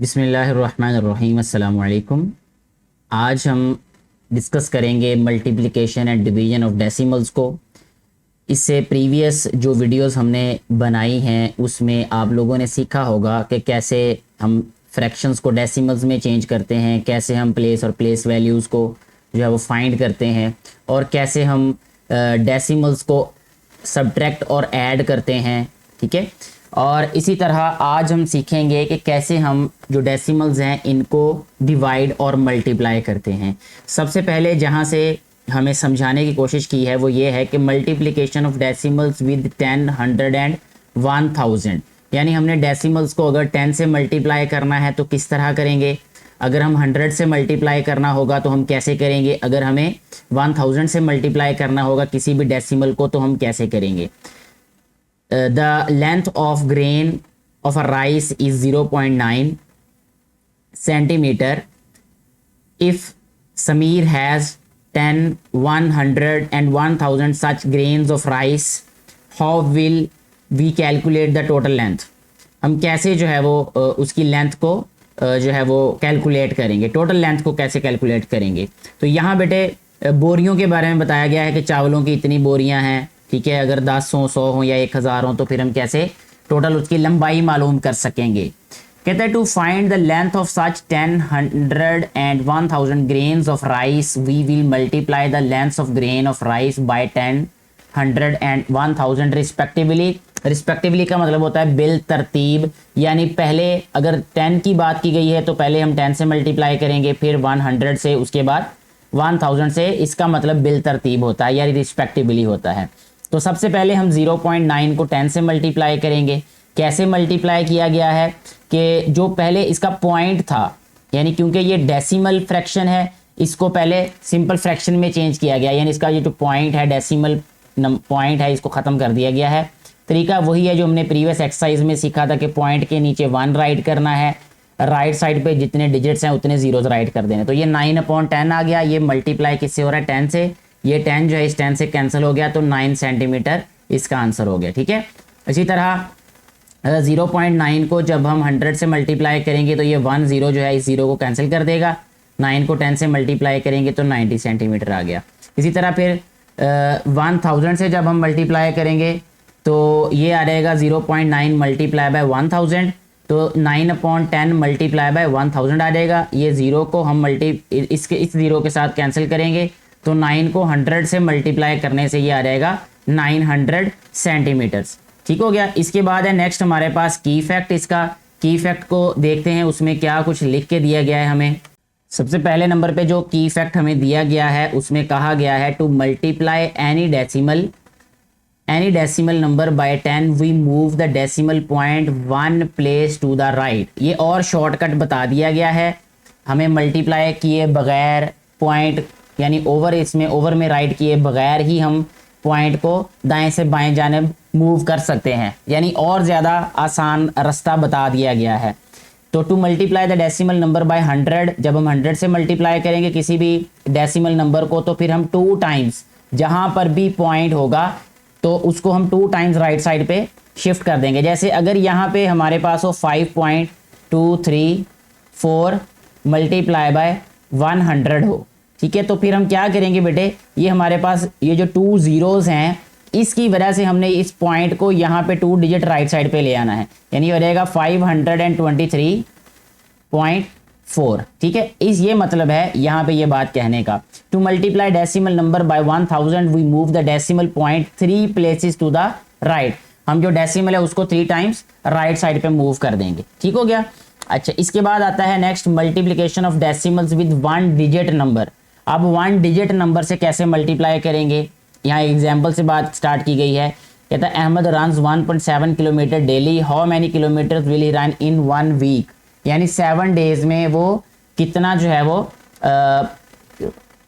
बिस्मिल्लाहिर्रहमानिर्रहीम अस्सलाम वालेकुम। आज हम डिस्कस करेंगे multiplication and division of decimals को। इससे प्रीवियस जो वीडियोस हमने बनाई हैं उसमें आप लोगों ने सीखा होगा कि कैसे हम फ्रैक्शंस को डेसिमल्स में चेंज करते हैं, कैसे हम प्लेस और प्लेस वैल्यूज़ को जो है वो फाइंड करते हैं, और कैसे हम डेसिमल्स को सब्ट्रैक्ट और ऐड करते हैं। ठीक है, और इसी तरह आज हम सीखेंगे कि कैसे हम जो डेसिमल्स हैं इनको डिवाइड और मल्टीप्लाई करते हैं। सबसे पहले जहां से हमें समझाने की कोशिश की है वो ये है कि multiplication of decimals with 10, 100 and 1000, यानी हमने डेसिमल्स को अगर 10 से मल्टीप्लाई करना है तो किस तरह करेंगे, अगर हम 100 से मल्टीप्लाई करना होगा तो हम कैसे करेंगे, अगर हमें 1000 से मल्टीप्लाई करना होगा किसी भी डेसिमल को तो हम कैसे करेंगे। The length of grain of a rice is 0.9 centimeter. If Samir has 10, 100 and 1000 such grains of rice, how will we calculate the total length? हम कैसे जो है वो उसकी लेंथ को जो है वो कैलकुलेट करेंगे, टोटल लेंथ को कैसे कैलकुलेट करेंगे। तो यहाँ बेटे बोरियों के बारे में बताया गया है कि चावलों की इतनी बोरियां हैं। ठीक है, अगर 10 हो, 100 हो या 1000 हो तो फिर हम कैसे टोटल उसकी लंबाई मालूम कर सकेंगे। कहते हैं to find the length of such 10, 100 and 1000 grains of rice we will multiply the length of grain of rice by 10, 100 and 1000 respectively. Respectively का मतलब होता है बिल तरतीब, यानी पहले अगर 10 की बात की गई है तो पहले हम 10 से मल्टीप्लाई करेंगे, फिर 100 से, उसके बाद 1000 से। इसका मतलब बिल तरतीब होता है, यानी रिस्पेक्टिवली होता है। तो सबसे पहले हम 0.9 को 10 से मल्टीप्लाई करेंगे। कैसे मल्टीप्लाई किया गया है कि जो पहले इसका पॉइंट था, यानी क्योंकि ये डेसिमल फ्रैक्शन है इसको पहले सिंपल फ्रैक्शन में चेंज किया गया, यानी इसका ये जो पॉइंट है डेसिमल पॉइंट है इसको ख़त्म कर दिया गया है। तरीका वही है जो हमने प्रीवियस एक्सरसाइज में सीखा था कि पॉइंट के नीचे 1 राइट करना है, राइट साइड पे जितने डिजिट्स हैं उतने जीरोज राइट कर देने। तो ये 9/10 आ गया, ये मल्टीप्लाई किससे हो रहा है, 10 से। ये 10 जो है इस 10 से कैंसिल हो गया तो 9 सेंटीमीटर इसका आंसर हो गया। ठीक है, इसी तरह 0.9 को जब हम 100 से मल्टीप्लाई करेंगे तो ये 1 0 जो है इस 0 को कैंसिल कर देगा। 9 को 10 से मल्टीप्लाई करेंगे तो 90 सेंटीमीटर आ गया। इसी तरह फिर 1000 से जब हम मल्टीप्लाई करेंगे तो ये आ जाएगा 0.9 मल्टीप्लाई बाय 1000, तो 9/10 मल्टीप्लाई बाय 1000 आ जाएगा। ये 0 को हम इस 0 के साथ कैंसिल करेंगे तो 9 को 100 से मल्टीप्लाई करने से ये आ जाएगा 900 सेंटीमीटर्स। ठीक हो गया। इसके बाद है नेक्स्ट हमारे पास की फैक्ट। इसका की फैक्ट को देखते हैं उसमें क्या कुछ लिख के दिया गया है हमें। सबसे पहले नंबर पे जो की फैक्ट हमें दिया गया है उसमें कहा गया है to multiply any decimal number by 10 we move the decimal point 1 place to the right. ये और शॉर्टकट बता दिया गया है, हमें मल्टीप्लाई किए बगैर पॉइंट यानी ओवर में राइट किए बगैर ही हम पॉइंट को दाएं से बाएं जानिब मूव कर सकते हैं, यानी और ज़्यादा आसान रास्ता बता दिया गया है। तो to multiply the decimal number bye 100, जब हम 100 से मल्टीप्लाई करेंगे किसी भी डेसिमल नंबर को तो फिर हम 2 टाइम्स जहां पर भी पॉइंट होगा तो उसको हम 2 टाइम्स राइट साइड पे शिफ्ट कर देंगे। जैसे अगर यहाँ पे हमारे पास हो 5.234 मल्टीप्लाई बाय 100 हो, ठीक है, तो फिर हम क्या करेंगे बेटे, ये हमारे पास ये जो 2 जीरोज हैं इसकी वजह से हमने इस पॉइंट को यहाँ पे 2 डिजिट राइट साइड पे ले आना है, यानी हो जाएगा 523.4। ठीक है, ये मतलब है यहाँ पे ये बात कहने का। To multiply decimal number by 1000 we move the decimal point 3 places to the right. हम जो डेसिमल है उसको 3 टाइम्स राइट साइड पे मूव कर देंगे। ठीक हो गया। अच्छा, इसके बाद आता है next multiplication of decimals with 1 digit number. अब 1 डिजिट नंबर से कैसे मल्टीप्लाई करेंगे, यहाँ एग्जाम्पल से बात स्टार्ट की गई है। कहता है Ahmad runs 1.7 kilometre daily, how many kilometre will he run in 1 week, यानी 7 डेज में वो कितना जो है वो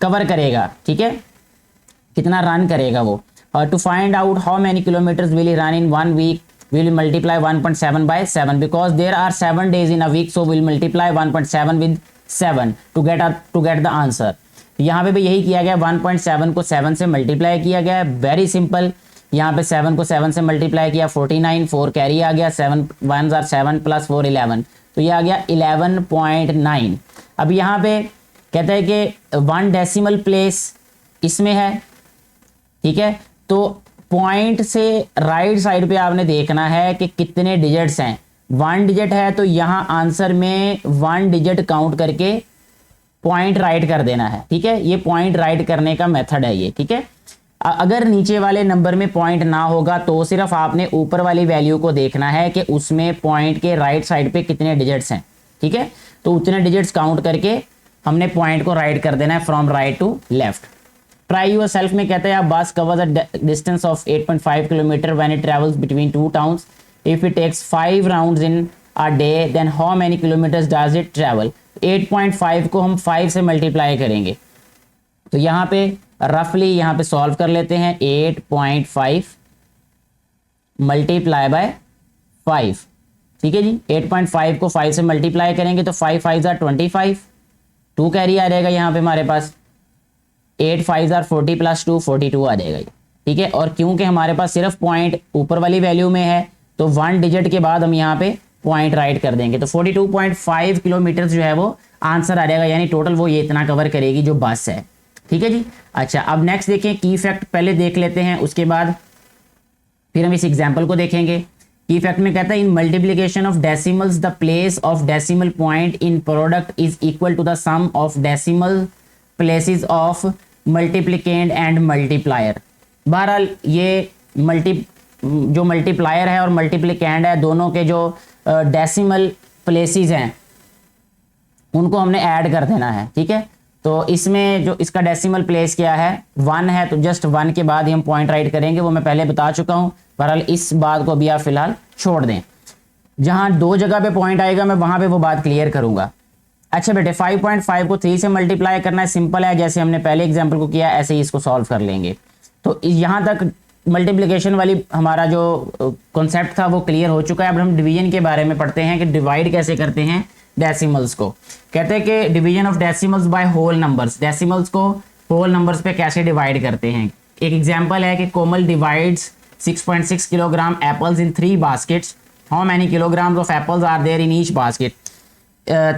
कवर करेगा। ठीक है, कितना रन करेगा वो। और to find out how many kilometres will he run in 1 week will multiply 1.7 by 7 because there are 7 days in a week, so will multiply 1.7 with 7 to get the answer. यहाँ पे भी यही किया गया, 1.7 को 7 से मल्टीप्लाई किया गया है। वेरी सिंपल, यहाँ पे 7 को 7 से मल्टीप्लाई किया 49, 4 कैरी आ गया, 7 1 आर 7 प्लस 4 11, तो ये आ गया 11.9। अब यहाँ पे कहता है कि 1 डेसिमल प्लेस इसमें है, ठीक है। तो पॉइंट से राइट साइड पे आपने देखना है कि कितने डिजिट्स हैं। 1 डिजिट है तो यहाँ आंसर में 1 डिजिट काउंट करके पॉइंट राइट कर देना है, ठीक है। ये पॉइंट राइट करने का मेथड है ये, ठीक है। अगर नीचे वाले नंबर में पॉइंट ना होगा तो सिर्फ आपने ऊपर वाली वैल्यू को देखना है कि उसमें पॉइंट के राइट साइड पे कितने डिजिट्स हैं, ठीक है। तो उतने डिजिट्स काउंट करके हमने पॉइंट को राइट कर देना है from right to left. Try yourself में कहता है आप bus cover the distance of 8.5 kilometre when it travels between 2 towns, if it takes 5 rounds in a day then how many kilometres does it travel. 8.5 को हम 5 से multiply करेंगे, तो यहाँ पे रफली यहाँ पे सॉल्व कर लेते हैं। 8.5 मल्टीप्लाई बाय 5, ठीक है जी। 8.5 को 5 से मल्टीप्लाई करेंगे तो 5 5 आर 25, 2 कैरी आ जाएगा यहाँ पे हमारे पास, 8 5 आर 40 प्लस 2 42 आ जाएगा, ठीक है। और क्योंकि हमारे पास सिर्फ पॉइंट ऊपर वाली वैल्यू में है तो 1 डिजिट के बाद हम यहाँ पे पॉइंट राइट कर देंगे, तो 42.5 किलोमीटर जो है वो आंसर आ जाएगा, यानी टोटल वो ये इतना कवर करेगी जो बस है, ठीक है जी। अच्छा, अब नेक्स्ट देखें, की फैक्ट पहले देख लेते हैं, उसके बाद फिर हम इस एग्जाम्पल को देखेंगे। की फैक्ट में कहता है in multiplication of decimals the place of decimal point in product is equal to the sum of decimal places of multiplicand and multiplier. बहरहाल ये जो मल्टीप्लायर है और मल्टीप्लिकेंड है, दोनों के जो डेसिमल प्लेसेस हैं उनको हमने ऐड कर देना है, ठीक है। तो इसमें जो इसका डेसिमल प्लेस क्या है, 1 है, तो जस्ट 1 के बाद ही हम पॉइंट राइट करेंगे, वो मैं पहले बता चुका हूँ। बहरहाल इस बात को अभी आप फिलहाल छोड़ दें, जहाँ 2 जगह पे पॉइंट आएगा मैं वहाँ पे वो बात क्लियर करूँगा। अच्छा बेटे, 5.5 को 3 से मल्टीप्लाई करना है, सिंपल है, जैसे हमने पहले एग्जाम्पल को किया ऐसे ही इसको सॉल्व कर लेंगे। तो यहाँ तक मल्टीप्लिकेशन वाली हमारा जो कॉन्सेप्ट था वो क्लियर हो चुका है। अब हम डिवीजन के बारे में पढ़ते हैं कि डिवाइड कैसे करते हैं डेसिमल्स को। कहते हैं कि division of decimals by whole numbers, decimals को होल नंबर्स पे कैसे डिवाइड करते हैं। एक एग्जांपल है कि Komal divides 6.6 kilogram apples in 3 baskets, how many kilograms of apples are there in each basket.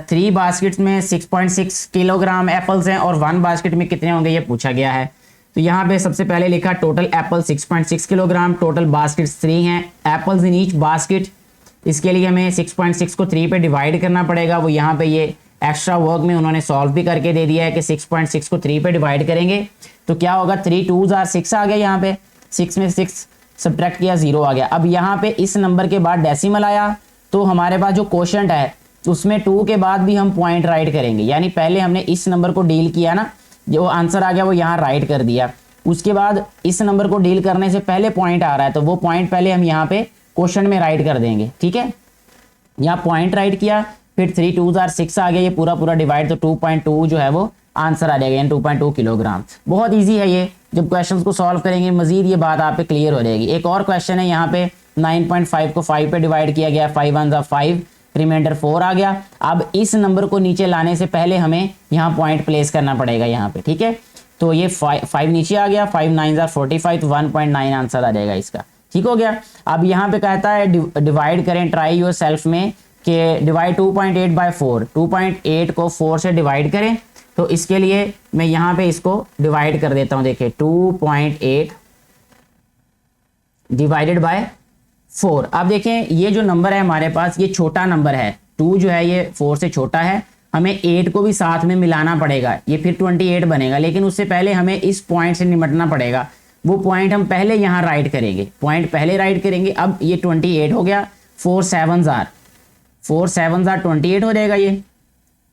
3 baskets में 6.6 किलोग्राम एप्पल्स हैं और 1 बास्केट में कितने होंगे ये पूछा गया है। तो यहाँ पे सबसे पहले लिखा total Apple 6.6 kilogram, total baskets 3 हैं, एप्पल्स इन ईच बास्केट। इसके लिए हमें 6.6 को 3 पे डिवाइड करना पड़ेगा। वो यहाँ पे ये एक्स्ट्रा वर्क में उन्होंने सॉल्व भी करके दे दिया है कि 6.6 को 3 पे डिवाइड करेंगे तो क्या होगा, 3 2s आर 6 आ गया, यहाँ पे 6 में 6 सब्ट्रैक्ट किया 0 आ गया। अब यहाँ पे इस नंबर के बाद डेसिमल आया तो हमारे पास जो क्वोशंट है उसमें 2 के बाद भी हम पॉइंट राइट करेंगे, यानी पहले हमने इस नंबर को डील किया ना, जो आंसर आ गया वो यहाँ राइट कर दिया, उसके बाद इस नंबर को डील करने से पहले पॉइंट आ रहा है तो वो पॉइंट पहले हम यहाँ पे क्वेश्चन में राइट कर देंगे, ठीक है। यहाँ पॉइंट राइट किया, फिर 3 2s आर 6 आ गया, ये पूरा डिवाइड, तो 2.2 जो है वो आंसर आ जाएगा, यानी 2.2 किलोग्राम। बहुत इजी है ये, जब क्वेश्चंस को सॉल्व करेंगे मजीद ये बात आप पे क्लियर हो जाएगी। एक और क्वेश्चन है, यहाँ पे 9.5 को 5 पे डिवाइड किया गया, 5 1s आर 5, रिमाइंडर 4 आ गया। अब इस नंबर को नीचे लाने से पहले हमें यहाँ पॉइंट प्लेस करना पड़ेगा यहाँ पे, ठीक है। तो ये 5 नीचे आ गया, 5 9s आर 45, तो 1.9 आंसर आ जाएगा इसका, ठीक हो गया। अब यहाँ पे कहता है डिवाइड करें, ट्राई योर सेल्फ में कि डिवाइड 2.8 बाय 4, 2.8 को 4 से डिवाइड करें। तो इसके लिए मैं यहाँ पे इसको डिवाइड कर देता हूँ, देखिए 2.8 डिवाइडेड बाय 4। अब देखें ये जो नंबर है हमारे पास ये छोटा नंबर है, 2 जो है ये 4 से छोटा है, हमें 8 को भी साथ में मिलाना पड़ेगा, ये फिर 28 बनेगा। लेकिन उससे पहले हमें इस पॉइंट से निपटना पड़ेगा, वो पॉइंट हम पहले यहाँ राइट करेंगे, पॉइंट पहले राइट करेंगे। अब ये 28 हो गया, 4 7s आर 28 हो जाएगा ये,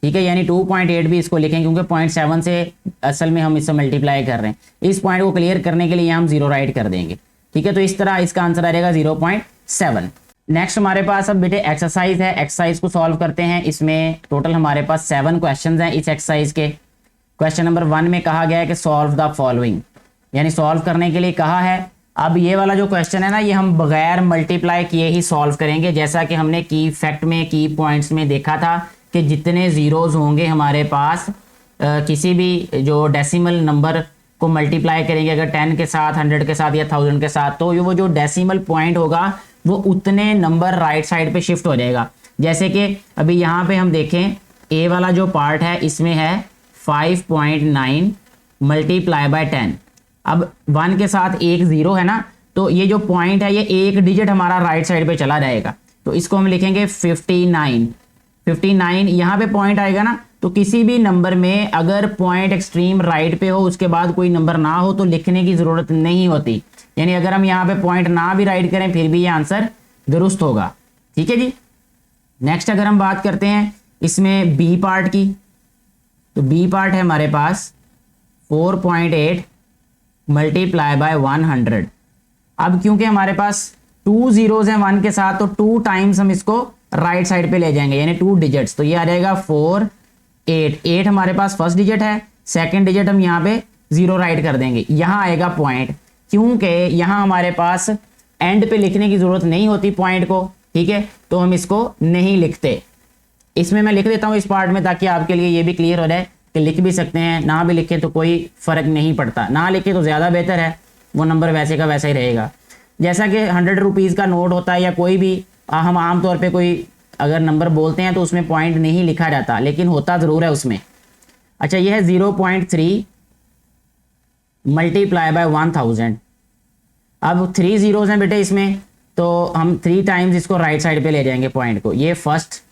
ठीक है। यानी 2.8 भी इसको लिखें क्योंकि 0.7 से असल में हम इससे मल्टीप्लाई कर रहे हैं। इस पॉइंट को क्लियर करने के लिए हम 0 राइट कर देंगे, ठीक है। तो इस तरह इसका आंसर आ जाएगा 0.7। नेक्स्ट हमारे पास अब बेटे एक्सरसाइज है, एक्सरसाइज को सॉल्व करते हैं। इसमें टोटल हमारे पास 7 क्वेश्चंस हैं इस एक्सरसाइज के। क्वेश्चन नंबर 1 में कहा गया है कि सॉल्व द फॉलोइंग, यानी सॉल्व करने के लिए कहा है। अब ये वाला जो क्वेश्चन है ना, ये हम बगैर मल्टीप्लाई किए ही सॉल्व करेंगे, जैसा कि हमने की फैक्ट में की पॉइंट्स में देखा था कि जितने जीरोज होंगे हमारे पास किसी भी जो डेसिमल नंबर को मल्टीप्लाई करेंगे अगर 10 के साथ, 100 के साथ या 1000 के साथ, तो वो जो डेसिमल पॉइंट होगा वो उतने नंबर राइट साइड पे शिफ्ट हो जाएगा। जैसे कि अभी यहाँ पे हम देखें ए वाला जो पार्ट है इसमें है 5.9 मल्टीप्लाई बाय 10। अब 1 के साथ एक 0 है ना, तो ये जो पॉइंट है ये एक डिजिट हमारा राइट साइड पे चला जाएगा, तो इसको हम लिखेंगे 59 यहाँ पे पॉइंट आएगा ना। तो किसी भी नंबर में अगर पॉइंट एक्सट्रीम राइट पे हो उसके बाद कोई नंबर ना हो तो लिखने की जरूरत नहीं होती, यानी अगर हम यहाँ पे पॉइंट ना भी राइट करें फिर भी ये आंसर दुरुस्त होगा। ठीक है जी। नेक्स्ट अगर हम बात करते हैं इसमें बी पार्ट की, तो बी पार्ट है हमारे पास 4.8 मल्टीप्लाई बाय 100। अब क्योंकि हमारे पास 2 zeros हैं 1 के साथ, तो 2 टाइम्स हम इसको राइट साइड पे ले जाएंगे, यानी 2 डिजिट्स, तो ये आ जाएगा 4 8 हमारे पास फर्स्ट डिजिट है, सेकंड डिजिट हम यहाँ पे 0 राइट कर देंगे, यहाँ आएगा पॉइंट, क्योंकि यहाँ हमारे पास एंड पे लिखने की जरूरत नहीं होती पॉइंट को। ठीक है, तो हम इसको नहीं लिखते। इसमें मैं लिख देता हूँ इस पार्ट में ताकि आपके लिए ये भी क्लियर हो जाए कि लिख भी सकते हैं, ना भी लिखे तो कोई फर्क नहीं पड़ता, ना लिखे तो ज़्यादा बेहतर है, वो नंबर वैसे का वैसा ही रहेगा। जैसा कि 100 रुपीज़ का नोट होता है या कोई भी हम आमतौर पे कोई अगर नंबर बोलते हैं तो उसमें पॉइंट नहीं लिखा जाता, लेकिन होता ज़रूर है उसमें। अच्छा, ये है 0.3 मल्टीप्लाई बाय 1000। अब 3 zeros हैं बेटे इसमें, तो हम 3 टाइम्स इसको राइट साइड पे ले जाएंगे पॉइंट को। ये फर्स्ट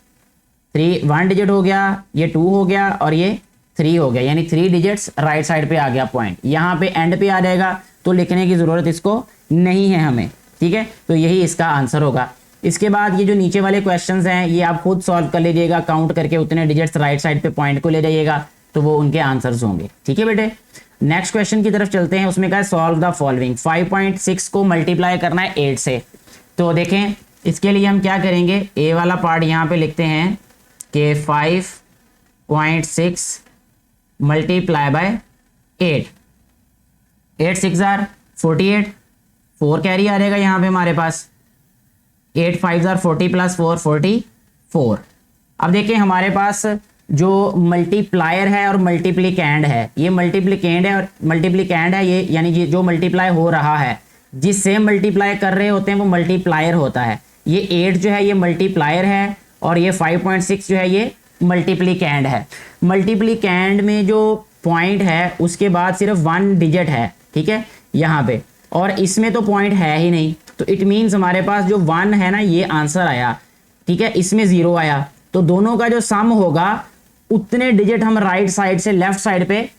1 डिजिट हो गया, ये 2 हो गया और ये 3 हो गया, यानी 3 डिजिट्स राइट साइड पे आ गया पॉइंट। यहाँ पे एंड पे आ जाएगा तो लिखने की ज़रूरत इसको नहीं है हमें। ठीक है, तो यही इसका आंसर होगा। इसके बाद ये जो नीचे वाले क्वेश्चंस हैं ये आप खुद सॉल्व कर लीजिएगा, काउंट करके उतने डिजिट्स राइट साइड पे पॉइंट को ले जाइएगा तो वो उनके आंसर्स होंगे। ठीक है बेटे, नेक्स्ट क्वेश्चन की तरफ चलते हैं। उसमें कहा है सॉल्व द फॉलोइंग। 5.6 को मल्टीप्लाई करना है 8 से। तो देखें इसके लिए हम क्या करेंगे, ए वाला पार्ट यहाँ पे लिखते हैं कि 5.6 मल्टीप्लाई बाय 8, 8 6 आर 48, 4 कैरी आ जाएगा यहाँ पे हमारे पास, 8 5 आर 40 प्लस 4 44। अब देखिए हमारे पास जो मल्टीप्लायर है और मल्टीप्लिकेंड है, ये मल्टीप्लिकेंड है और मल्टीप्लिकेंड है ये, यानी जो मल्टीप्लाई हो रहा है जिससे मल्टीप्लाई कर रहे होते हैं वो मल्टीप्लायर होता है। ये 8 जो है ये मल्टीप्लायर है और ये 5.6 जो है ये मल्टीप्लिकेंड है। मल्टीप्लिकेंड में जो पॉइंट है उसके बाद सिर्फ 1 डिजिट है, ठीक है यहाँ पे, और इसमें तो पॉइंट है ही नहीं, तो इट मीन्स हमारे पास जो 1 है ना ये आंसर आया। ठीक है, इसमें 0 आया, तो दोनों का जो सम होगा उतने डिजिट हम राइट साइड से लेफ्ट साइड पे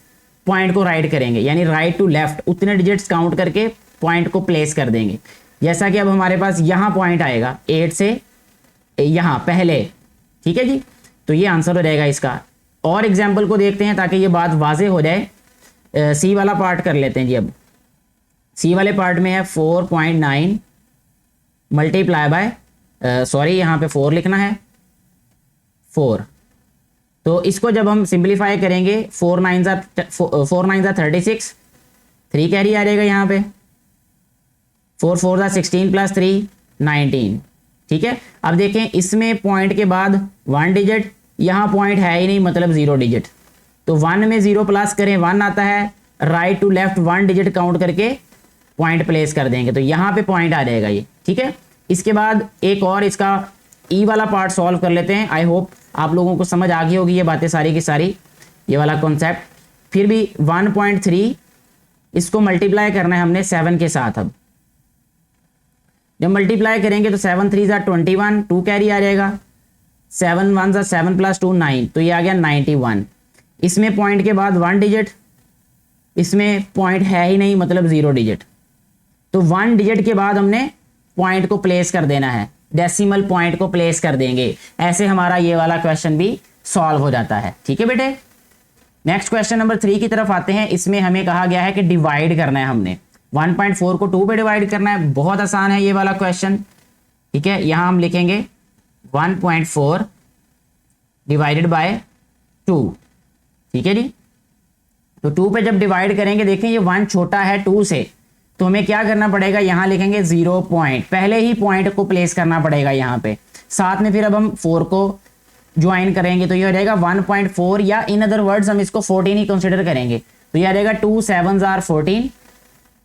पॉइंट को राइट करेंगे, यानी राइट टू लेफ्ट उतने डिजिट्स काउंट करके पॉइंट को प्लेस कर देंगे। जैसा कि अब हमारे पास यहाँ पॉइंट आएगा 8 से यहाँ पहले। ठीक है जी, तो ये आंसर हो जाएगा इसका। और एग्जाम्पल को देखते हैं ताकि ये बात वाजे हो जाए। सी वाला पार्ट कर लेते हैं जी। अब सी वाले पार्ट में है 4.9 मल्टीप्लाई बाय सॉरी यहाँ पे 4 लिखना है 4। तो इसको जब हम सिंप्लीफाई करेंगे 4 9 36, 3 कैरी आ जाएगा यहाँ पे, 4 4 16 प्लस 3 19। ठीक है, अब देखें इसमें पॉइंट के बाद 1 डिजिट, यहाँ पॉइंट है ही नहीं मतलब 0 डिजिट, तो 1 में 0 प्लस करें 1 आता है, right to left 1 digit count करके पॉइंट प्लेस कर देंगे, तो यहाँ पे पॉइंट आ जाएगा ये। ठीक है, इसके बाद एक और इसका ई वाला पार्ट सॉल्व कर लेते हैं। आई होप आप लोगों को समझ आ गई होगी ये बातें सारी की सारी, ये वाला कॉन्सेप्ट। फिर भी 1.3 इसको मल्टीप्लाई करना है हमने 7 के साथ। अब जब मल्टीप्लाई करेंगे तो 7 3 ज़ा 21, 2 कैरी आ जाएगा, 7 1 ज़ा 7 प्लस 2 9, तो ये आ गया 91। इसमें पॉइंट के बाद 1 डिजिट, इसमें पॉइंट है ही नहीं मतलब 0 डिजिट, तो 1 डिजिट के बाद हमने पॉइंट को प्लेस कर देना है, डेसिमल पॉइंट को प्लेस कर देंगे। ऐसे हमारा ये वाला क्वेश्चन भी सॉल्व हो जाता है। ठीक है बेटे, नेक्स्ट क्वेश्चन नंबर 3 की तरफ आते हैं। इसमें हमें कहा गया है कि डिवाइड करना है हमने, 1.4 को 2 पे डिवाइड करना है। बहुत आसान है ये वाला क्वेश्चन। ठीक है, यहां हम लिखेंगे 1.4 डिवाइडेड बाय 2। ठीक है जी, तो 2 पे जब डिवाइड करेंगे, देखें ये 1 छोटा है 2 से, तो हमें क्या करना पड़ेगा, यहां लिखेंगे 0 पॉइंट, पहले ही पॉइंट को प्लेस करना पड़ेगा यहाँ पे। साथ में फिर अब हम 4 को ज्वाइन करेंगे तो ये हो जाएगा 1.4, या इन अदर वर्ड्स हम इसको 14 ही कंसिडर करेंगे। तो ये आ जाएगा 2 7s are 14,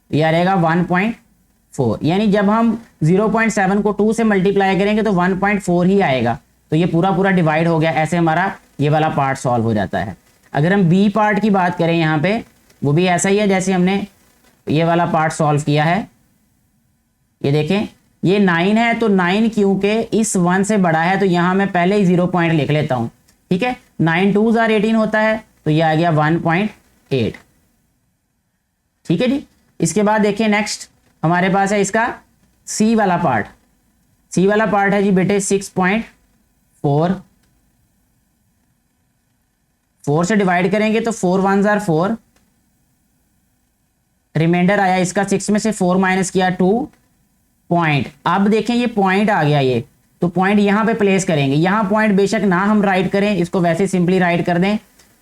ये आ जाएगा 1.4, यानी जब हम 0.7 को 2 से मल्टीप्लाई करेंगे तो 1.4 ही आएगा। तो ये पूरा पूरा डिवाइड हो गया। ऐसे हमारा ये वाला पार्ट सॉल्व हो जाता है। अगर हम बी पार्ट की बात करें यहाँ पे, वो भी ऐसा ही है जैसे हमने ये वाला पार्ट सॉल्व किया है। ये देखें, ये 9 है, तो 9 क्योंकि इस 1 से बड़ा है तो यहाँ मैं पहले ही 0 पॉइंट लिख लेता हूँ। ठीक है, 9 2s are 18 होता है, तो ये आ गया 1.8। ठीक है जी। इसके बाद देखिए नेक्स्ट हमारे पास है इसका सी वाला पार्ट। सी वाला पार्ट है जी बेटे 6.4, 4 से डिवाइड करेंगे तो 4 1s are 4, रिमाइंडर आया इसका 6 में से 4 माइनस किया 2 पॉइंट। अब देखें ये पॉइंट आ गया, ये तो पॉइंट यहां पे प्लेस करेंगे। यहां पॉइंट बेशक ना हम राइट करें, इसको वैसे सिंपली राइट कर दें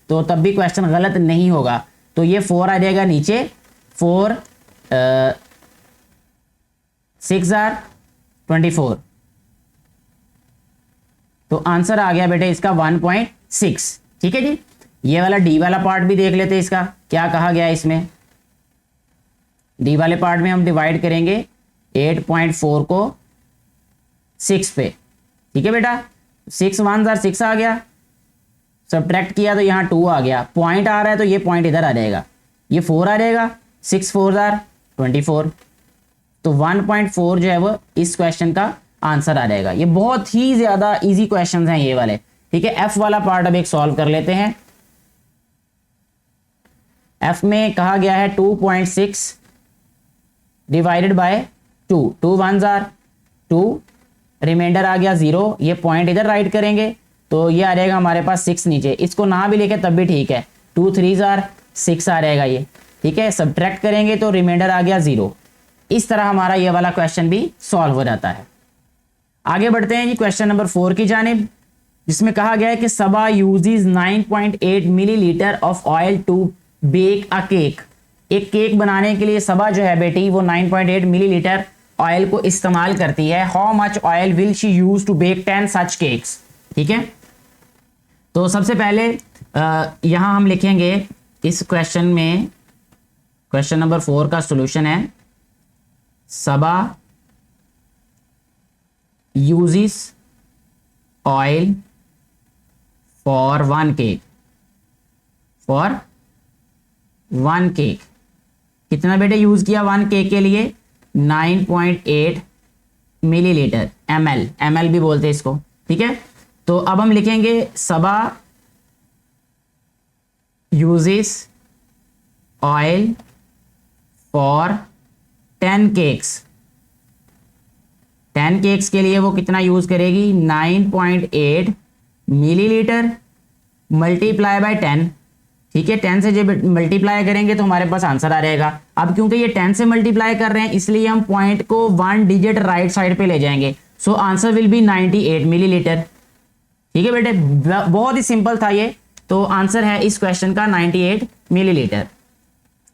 तो तब भी क्वेश्चन गलत नहीं होगा। तो ये 4 आ जाएगा नीचे, 4 6 are 24, तो आंसर आ गया बेटे इसका 1.6। ठीक है जी। ये वाला डी वाला पार्ट भी देख लेते हैं, इसका क्या कहा गया है। इसमें डी वाले पार्ट में हम डिवाइड करेंगे 8.4 को 6 पे। ठीक है बेटा, 6 1s are 6 आ गया, सब्ट्रैक्ट किया तो यहाँ 2 आ गया, पॉइंट आ रहा है तो ये पॉइंट इधर आ जाएगा, ये 4 आ जाएगा, 6 4s are 24, तो 1.4 जो है वो इस क्वेश्चन का आंसर आ जाएगा। ये बहुत ही ज्यादा इजी क्वेश्चंस हैं ये वाले। ठीक है, एफ वाला पार्ट अब एक सॉल्व कर लेते हैं। एफ में कहा गया है 2.6 divided by 2, 2 1s are 2, remainder आ गया 0, ये पॉइंट इधर राइट करेंगे तो ये आ जाएगा हमारे पास 6 नीचे, इसको ना भी लिखे तब भी ठीक है, 2 3s are 6 आ जाएगा ये। ठीक है, सब्ट्रैक्ट करेंगे तो रिमाइंडर आ गया 0। इस तरह हमारा ये वाला क्वेश्चन भी सॉल्व हो जाता है। आगे बढ़ते हैं जी क्वेश्चन नंबर 4 की जानिब, जिसमें कहा गया है कि Saba uses 9.8 millilitre of oil to bake a cake. एक केक बनाने के लिए सबा जो है बेटी वो 9.8 मिलीलीटर ऑयल को इस्तेमाल करती है। How much oil will she use to bake 10 such cakes. ठीक है, तो सबसे पहले यहां हम लिखेंगे इस क्वेश्चन में, क्वेश्चन नंबर 4 का सॉल्यूशन है Saba uses oil for 1 cake, for 1 cake. कितना बेटे यूज किया 1 केक के लिए? 9.8 मिलीलीटर, ml भी बोलते हैं इसको। ठीक है, तो अब हम लिखेंगे Saba uses oil for 10 cakes. 10 cakes के लिए वो कितना यूज करेगी? 9.8 मिलीलीटर मल्टीप्लाई बाय 10। ठीक है, 10 से जब मल्टीप्लाई करेंगे तो हमारे पास आंसर आ जाएगा। अब क्योंकि ये 10 से मल्टीप्लाई कर रहे हैं इसलिए हम पॉइंट को 1 डिजिट राइट साइड पे ले जाएंगे, so answer will be 98 millilitre. ठीक है बेटे, बहुत ही सिंपल था ये, तो आंसर है इस क्वेश्चन का 98 मिलीलीटर।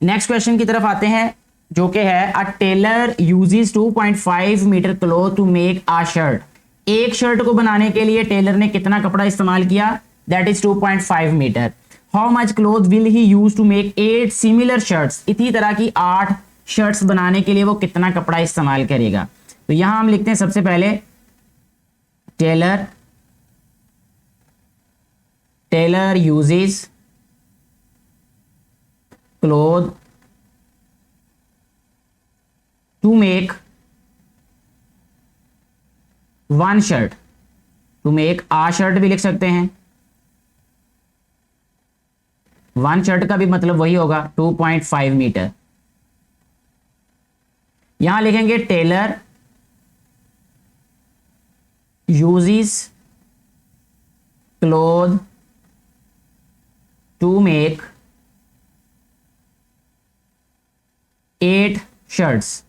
नेक्स्ट क्वेश्चन की तरफ आते हैं जो कि है a tailor uses 2.5 metre cloth to make a shirt. एक शर्ट को बनाने के लिए टेलर ने कितना कपड़ा इस्तेमाल किया? That is 2.5 metre. How much cloth will he use to make 8 similar shirts. इसी तरह की 8 शर्ट्स बनाने के लिए वो कितना कपड़ा इस्तेमाल करेगा? तो यहां हम लिखते हैं सबसे पहले tailor uses cloth to make 1 shirt, to make a shirt भी लिख सकते हैं। 1 शर्ट का भी मतलब वही होगा 2.5 मीटर। यहां लिखेंगे tailor uses cloth to make 8 shirts.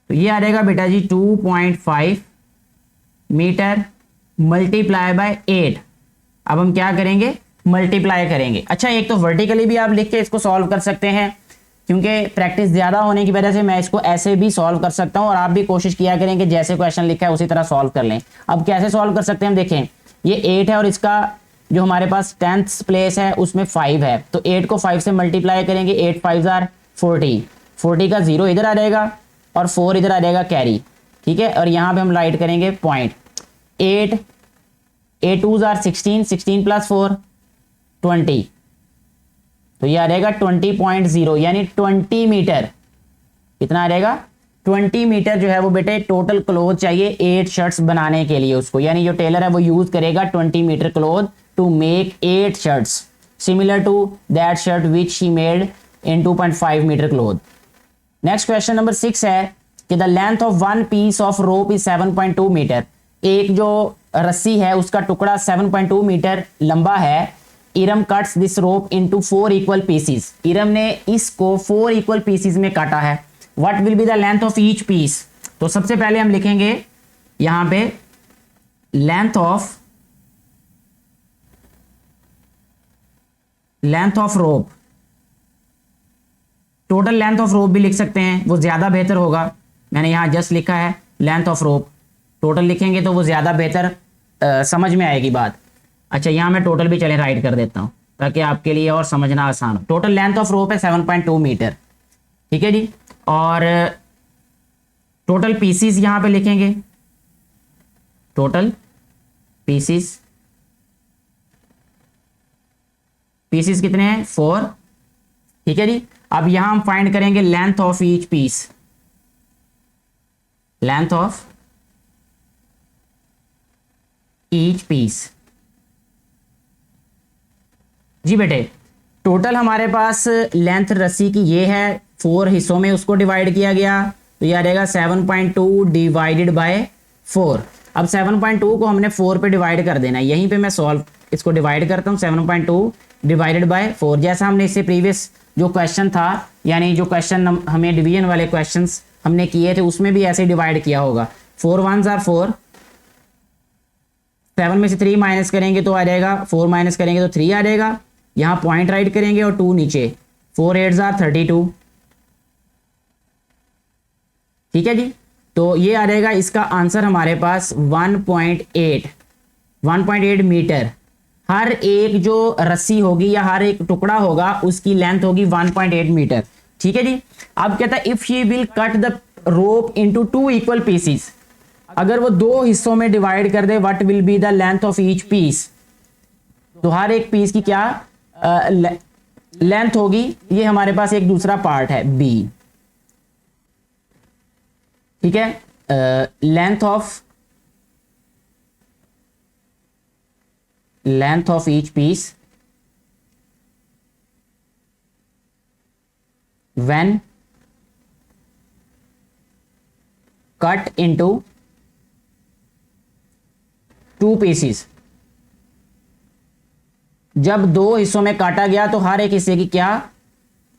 तो ये आ जाएगा बेटा जी 2.5 मीटर मल्टीप्लाई बाय 8। अब हम क्या करेंगे? मल्टीप्लाई करेंगे। अच्छा, एक तो वर्टिकली भी आप लिख के इसको सॉल्व कर सकते हैं, क्योंकि प्रैक्टिस ज़्यादा होने की वजह से मैं इसको ऐसे भी सॉल्व कर सकता हूं, और आप भी कोशिश किया करें कि जैसे क्वेश्चन लिखा है उसी तरह सॉल्व कर लें। अब कैसे सॉल्व कर सकते हैं हम देखें, ये 8 है और इसका जो हमारे पास 10th प्लेस है उसमें 5 है, तो 8 को 5 से मल्टीप्लाई करेंगे, 8 5 जार 40, 40 का 0 इधर आ जाएगा और 4 इधर आ जाएगा कैरी, ठीक है। और यहाँ पे हम राइट करेंगे पॉइंट, 8 8 2 जार 16, 16 प्लस 4 20, तो ये आ जाएगा 20.0 यानी 20 मीटर। कितना आ जाएगा? 20 मीटर जो है वो बेटे टोटल क्लोथ चाहिए 8 शर्ट्स बनाने के लिए उसको, यानी जो टेलर है वो यूज करेगा 20 metre cloth to make 8 shirts similar to that shirt which he made in 2.5 metre cloth. Next question number 6 है कि the length of one piece of rope is 7.2 metre. एक जो रस्सी है उसका टुकड़ा 7.2 मीटर लंबा है। Iram cuts this rope into 4 equal pieces. Iram ने इसको 4 इक्वल पीसीज में काटा है। What will be the length of each piece? तो सबसे पहले हम लिखेंगे यहां पे length of rope. Total length of rope भी लिख सकते हैं, वो ज्यादा बेहतर होगा। मैंने यहां जस्ट लिखा है लेंथ ऑफ रोप, टोटल लिखेंगे तो वो ज्यादा बेहतर समझ में आएगी बात। अच्छा, यहां मैं टोटल भी चले राइट कर देता हूं ताकि आपके लिए और समझना आसान हो। टोटल लेंथ ऑफ रोप है 7.2 मीटर, ठीक है जी। और टोटल पीसीस यहां पे लिखेंगे, टोटल पीसीस कितने हैं? 4, ठीक है जी। अब यहां हम फाइंड करेंगे length of each piece, length of each piece. जी बेटे, टोटल हमारे पास लेंथ रस्सी की ये है, 4 हिस्सों में उसको डिवाइड किया गया, तो ये आ जाएगा 7.2 डिवाइडेड बाय 4। अब 7.2 को हमने 4 पे डिवाइड कर देना है। यहीं पे मैं सॉल्व इसको डिवाइड करता हूँ, 7.2 डिवाइडेड बाय 4। जैसा हमने इससे प्रीवियस जो क्वेश्चन था, यानी जो क्वेश्चन हमें डिवीजन वाले क्वेश्चंस हमने किए थे उसमें भी ऐसे डिवाइड किया होगा। 4 1s आर 4, 7 में से 3 माइनस करेंगे तो आ जाएगा, 4 माइनस करेंगे तो 3 आ जाएगा। यहां पॉइंट राइट करेंगे और 2 नीचे, 4 8s आर 32, ठीक है जी। तो ये आ जाएगा इसका आंसर हमारे पास 1.8 मीटर। हर एक जो रस्सी होगी या हर एक टुकड़ा होगा उसकी लेंथ होगी 1.8 मीटर, ठीक है जी। अब कहता है if he will cut the rope into 2 equal pieces, अगर वो 2 हिस्सों में डिवाइड कर दे, what will be the length of each piece? तो हर एक पीस की क्या लेंथ होगी? ये हमारे पास एक दूसरा पार्ट है बी, ठीक है। Length of each piece when cut into 2 pieces. जब 2 हिस्सों में काटा गया तो हर एक हिस्से की क्या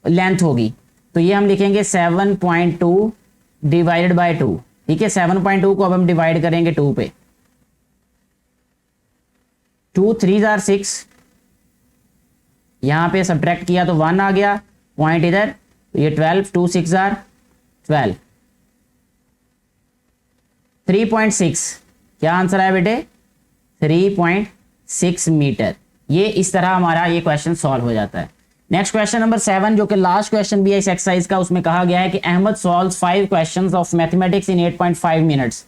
लेंथ होगी? तो ये हम लिखेंगे 7.2 डिवाइडेड बाय 2, ठीक है। 7.2 को अब हम डिवाइड करेंगे 2 पे, 2 3s आर 6, यहां पे सब्ट्रैक्ट किया तो 1 आ गया, पॉइंट इधर, तो ये 12, 2 6 आर 12, 3.6। क्या आंसर आया बेटे? 3.6 मीटर। ये इस तरह हमारा ये क्वेश्चन सॉल्व हो जाता है। नेक्स्ट क्वेश्चन नंबर 7 जो कि लास्ट क्वेश्चन भी है इस एक्सरसाइज का, उसमें कहा गया है कि Ahmad solves 5 questions of mathematics in 8.5 minutes.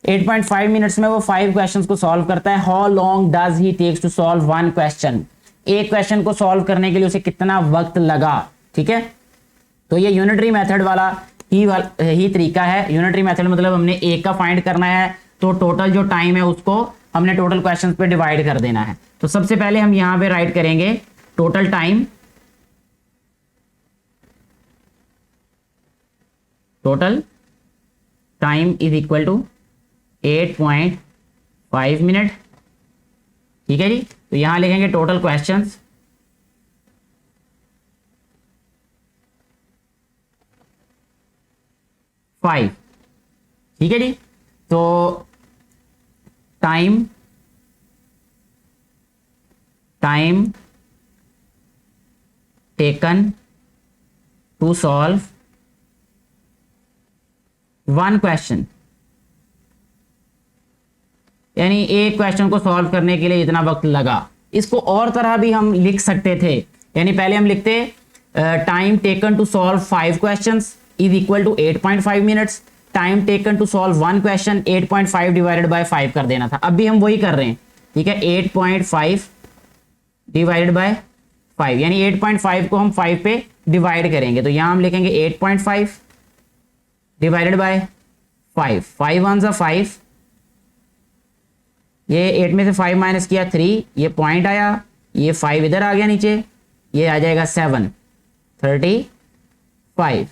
8.5 minutes में वो 5 क्वेश्चंस को सॉल्व करता है। How long does he takes to solve 1 question? एक क्वेश्चन को सॉल्व करने के लिए उसे कितना वक्त लगा, ठीक है। तो ये यूनिटरी मेथड वाला ही तरीका है। यूनिटरी मेथड मतलब हमने एक का फाइंड करना है तो टोटल जो टाइम है उसको हमने टोटल क्वेश्चन पे डिवाइड कर देना है। तो सबसे पहले हम यहां पे राइट करेंगे total time is equal to 8.5 minute, ठीक है जी। तो यहां लिखेंगे टोटल क्वेश्चंस, फाइव, ठीक है जी। तो time taken to solve 1 question, यानी एक क्वेश्चन को सॉल्व करने के लिए इतना वक्त लगा, इसको और तरह भी हम लिख सकते थे, यानी पहले हम लिखते time taken to solve 5 questions is equal to 8.5 minutes, time taken to solve 1 question 8.5 divided by 5 कर देना था। अब भी हम वही कर रहे हैं, ठीक है, 8.5 डिवाइडेड बाय 5, यानी 8.5 को हम 5 पे डिवाइड करेंगे, तो यहां हम लिखेंगे 8.5 डिवाइडेड बाय 5, 5 वन सा 5, ये 8 में से 5 माइनस किया 3, ये पॉइंट आया, ये 5 इधर आ गया नीचे, ये आ जाएगा 7, 35।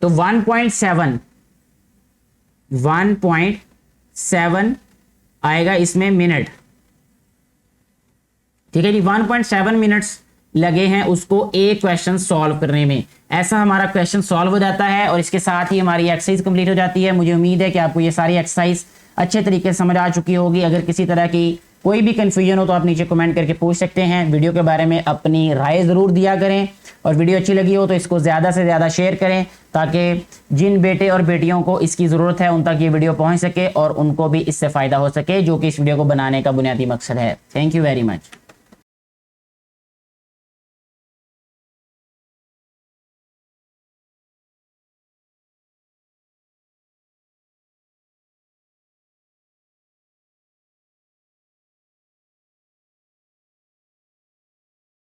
तो 1.7 आएगा इसमें मिनट, ठीक है जी। 1.7 मिनट्स लगे हैं उसको एक क्वेश्चन सॉल्व करने में। ऐसा हमारा क्वेश्चन सॉल्व हो जाता है और इसके साथ ही हमारी एक्सरसाइज कंप्लीट हो जाती है। मुझे उम्मीद है कि आपको ये सारी एक्सरसाइज अच्छे तरीके से समझ आ चुकी होगी। अगर किसी तरह की कोई भी कंफ्यूजन हो तो आप नीचे कमेंट करके पूछ सकते हैं। वीडियो के बारे में अपनी राय ज़रूर दिया करें और वीडियो अच्छी लगी हो तो इसको ज़्यादा से ज़्यादा शेयर करें ताकि जिन बेटे और बेटियों को इसकी ज़रूरत है उन तक ये वीडियो पहुंच सके और उनको भी इससे फ़ायदा हो सके, जो कि इस वीडियो को बनाने का बुनियादी मकसद है। Thank you very much.